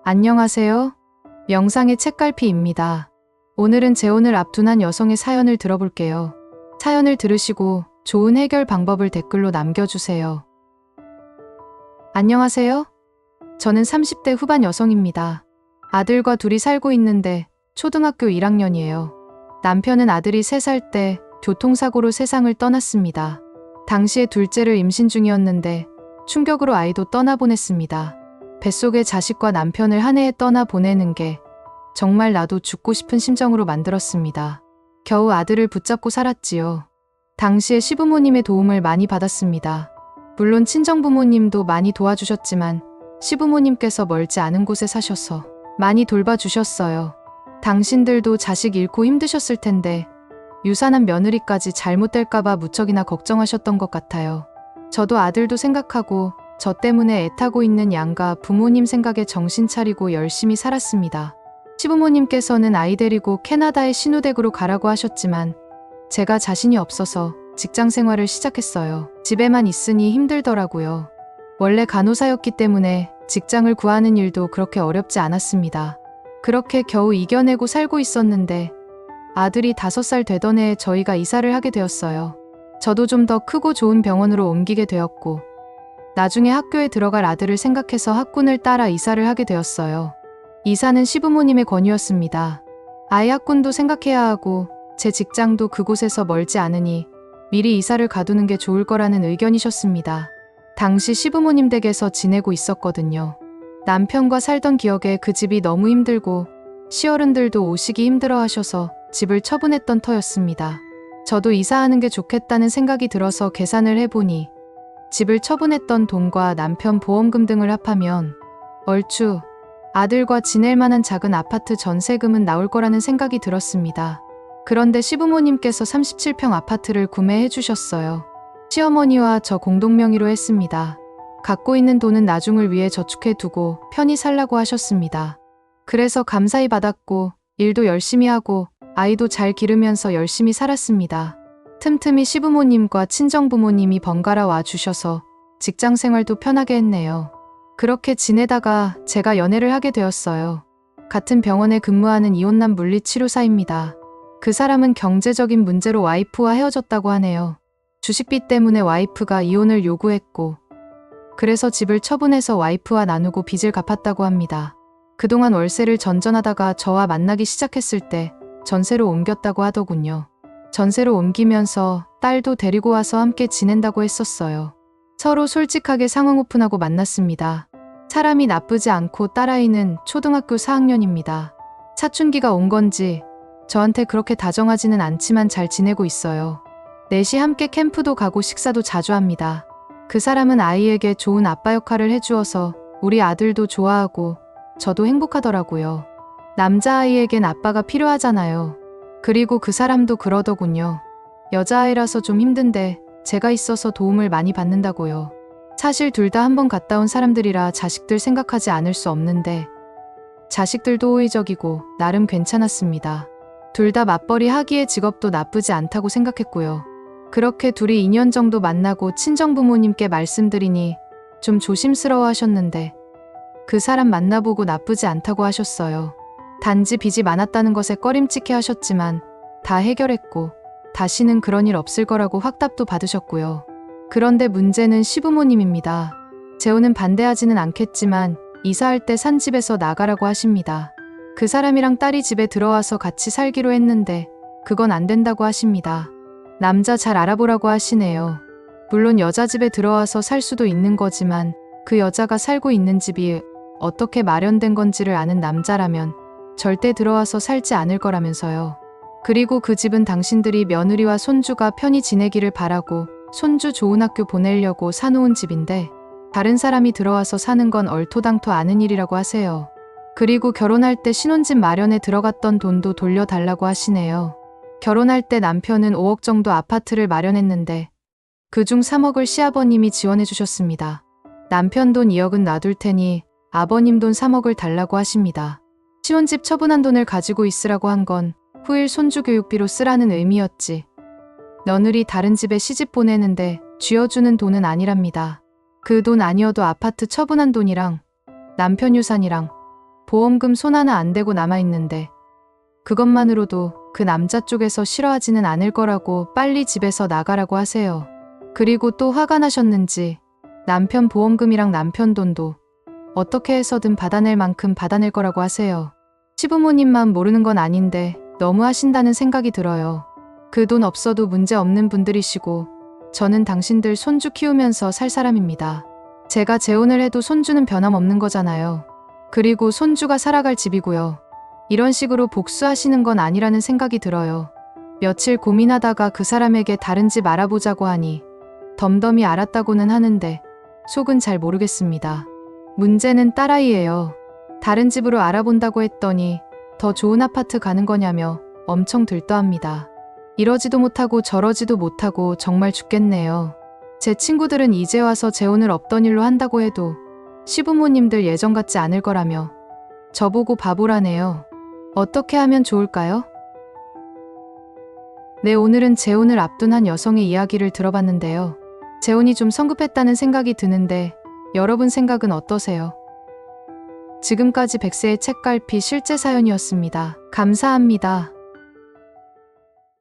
안녕하세요. 명상의 책갈피입니다. 오늘은 재혼을 앞둔 한 여성의 사연을 들어볼게요. 사연을 들으시고 좋은 해결 방법을 댓글로 남겨주세요. 안녕하세요. 저는 30대 후반 여성입니다. 아들과 둘이 살고 있는데 초등학교 1학년이에요. 남편은 아들이 3살 때 교통사고로 세상을 떠났습니다. 당시에 둘째를 임신 중이었는데 충격으로 아이도 떠나보냈습니다. 뱃속의 자식과 남편을 한 해에 떠나보내는 게 정말 나도 죽고 싶은 심정으로 만들었습니다. 겨우 아들을 붙잡고 살았지요. 당시에 시부모님의 도움을 많이 받았습니다. 물론 친정부모님도 많이 도와주셨지만 시부모님께서 멀지 않은 곳에 사셔서 많이 돌봐주셨어요. 당신들도 자식 잃고 힘드셨을 텐데 유산한 며느리까지 잘못될까봐 무척이나 걱정하셨던 것 같아요. 저도 아들도 생각하고 저 때문에 애타고 있는 양가 부모님 생각에 정신 차리고 열심히 살았습니다. 시부모님께서는 아이 데리고 캐나다의 신우댁으로 가라고 하셨지만 제가 자신이 없어서 직장 생활을 시작했어요. 집에만 있으니 힘들더라고요. 원래 간호사였기 때문에 직장을 구하는 일도 그렇게 어렵지 않았습니다. 그렇게 겨우 이겨내고 살고 있었는데 아들이 5살 되던 해에 저희가 이사를 하게 되었어요. 저도 좀 더 크고 좋은 병원으로 옮기게 되었고 나중에 학교에 들어갈 아들을 생각해서 학군을 따라 이사를 하게 되었어요. 이사는 시부모님의 권유였습니다. 아이 학군도 생각해야 하고 제 직장도 그곳에서 멀지 않으니 미리 이사를 가두는 게 좋을 거라는 의견이셨습니다. 당시 시부모님 댁에서 지내고 있었거든요. 남편과 살던 기억에 그 집이 너무 힘들고 시어른들도 오시기 힘들어 하셔서 집을 처분했던 터였습니다. 저도 이사하는 게 좋겠다는 생각이 들어서 계산을 해보니 집을 처분했던 돈과 남편 보험금 등을 합하면 얼추 아들과 지낼 만한 작은 아파트 전세금은 나올 거라는 생각이 들었습니다. 그런데 시부모님께서 37평 아파트를 구매해 주셨어요. 시어머니와 저 공동명의로 했습니다. 갖고 있는 돈은 나중을 위해 저축해 두고 편히 살라고 하셨습니다. 그래서 감사히 받았고 일도 열심히 하고 아이도 잘 기르면서 열심히 살았습니다. 틈틈이 시부모님과 친정부모님이 번갈아 와 주셔서 직장 생활도 편하게 했네요. 그렇게 지내다가 제가 연애를 하게 되었어요. 같은 병원에 근무하는 이혼남 물리치료사입니다. 그 사람은 경제적인 문제로 와이프와 헤어졌다고 하네요. 주식비 때문에 와이프가 이혼을 요구했고 그래서 집을 처분해서 와이프와 나누고 빚을 갚았다고 합니다. 그동안 월세를 전전하다가 저와 만나기 시작했을 때 전세로 옮겼다고 하더군요. 전세로 옮기면서 딸도 데리고 와서 함께 지낸다고 했었어요. 서로 솔직하게 상황 오픈하고 만났습니다. 사람이 나쁘지 않고 딸아이는 초등학교 4학년입니다. 사춘기가 온 건지 저한테 그렇게 다정하지는 않지만 잘 지내고 있어요. 넷이 함께 캠프도 가고 식사도 자주 합니다. 그 사람은 아이에게 좋은 아빠 역할을 해주어서 우리 아들도 좋아하고 저도 행복하더라고요. 남자아이에겐 아빠가 필요하잖아요. 그리고 그 사람도 그러더군요. 여자아이라서 좀 힘든데 제가 있어서 도움을 많이 받는다고요. 사실 둘 다 한번 갔다 온 사람들이라 자식들 생각하지 않을 수 없는데 자식들도 호의적이고 나름 괜찮았습니다. 둘 다 맞벌이 하기에 직업도 나쁘지 않다고 생각했고요. 그렇게 둘이 2년 정도 만나고 친정부모님께 말씀드리니 좀 조심스러워 하셨는데 그 사람 만나보고 나쁘지 않다고 하셨어요. 단지 빚이 많았다는 것에 꺼림칙해 하셨지만 다 해결했고 다시는 그런 일 없을 거라고 확답도 받으셨고요. 그런데 문제는 시부모님입니다. 재혼은 반대하지는 않겠지만 이사할 때 산 집에서 나가라고 하십니다. 그 사람이랑 딸이 집에 들어와서 같이 살기로 했는데 그건 안 된다고 하십니다. 남자 잘 알아보라고 하시네요. 물론 여자 집에 들어와서 살 수도 있는 거지만 그 여자가 살고 있는 집이 어떻게 마련된 건지를 아는 남자라면 절대 들어와서 살지 않을 거라면서요. 그리고 그 집은 당신들이 며느리와 손주가 편히 지내기를 바라고 손주 좋은 학교 보내려고 사놓은 집인데 다른 사람이 들어와서 사는 건 얼토당토 않은 일이라고 하세요. 그리고 결혼할 때 신혼집 마련에 들어갔던 돈도 돌려달라고 하시네요. 결혼할 때 남편은 5억 정도 아파트를 마련했는데 그중 3억을 시아버님이 지원해 주셨습니다. 남편 돈 2억은 놔둘 테니 아버님 돈 3억을 달라고 하십니다. 신혼집 처분한 돈을 가지고 있으라고 한 건 후일 손주 교육비로 쓰라는 의미였지. 며느리 다른 집에 시집 보내는데 쥐어주는 돈은 아니랍니다. 그 돈 아니어도 아파트 처분한 돈이랑 남편 유산이랑 보험금 손 하나 안 대고 남아있는데 그것만으로도 그 남자 쪽에서 싫어하지는 않을 거라고 빨리 집에서 나가라고 하세요. 그리고 또 화가 나셨는지 남편 보험금이랑 남편 돈도 어떻게 해서든 받아낼 만큼 받아낼 거라고 하세요. 시부모님만 모르는 건 아닌데 너무 하신다는 생각이 들어요. 그 돈 없어도 문제 없는 분들이시고 저는 당신들 손주 키우면서 살 사람입니다. 제가 재혼을 해도 손주는 변함없는 거잖아요. 그리고 손주가 살아갈 집이고요. 이런 식으로 복수하시는 건 아니라는 생각이 들어요. 며칠 고민하다가 그 사람에게 다른 집 알아보자고 하니 덤덤히 알았다고는 하는데 속은 잘 모르겠습니다. 문제는 딸아이예요. 다른 집으로 알아본다고 했더니 더 좋은 아파트 가는 거냐며 엄청 들떠합니다. 이러지도 못하고 저러지도 못하고 정말 죽겠네요. 제 친구들은 이제 와서 재혼을 없던 일로 한다고 해도 시부모님들 예전 같지 않을 거라며 저보고 바보라네요. 어떻게 하면 좋을까요? 네, 오늘은 재혼을 앞둔 한 여성의 이야기를 들어봤는데요. 재혼이 좀 성급했다는 생각이 드는데 여러분 생각은 어떠세요? 지금까지 백세의 책갈피 실제 사연이었습니다. 감사합니다.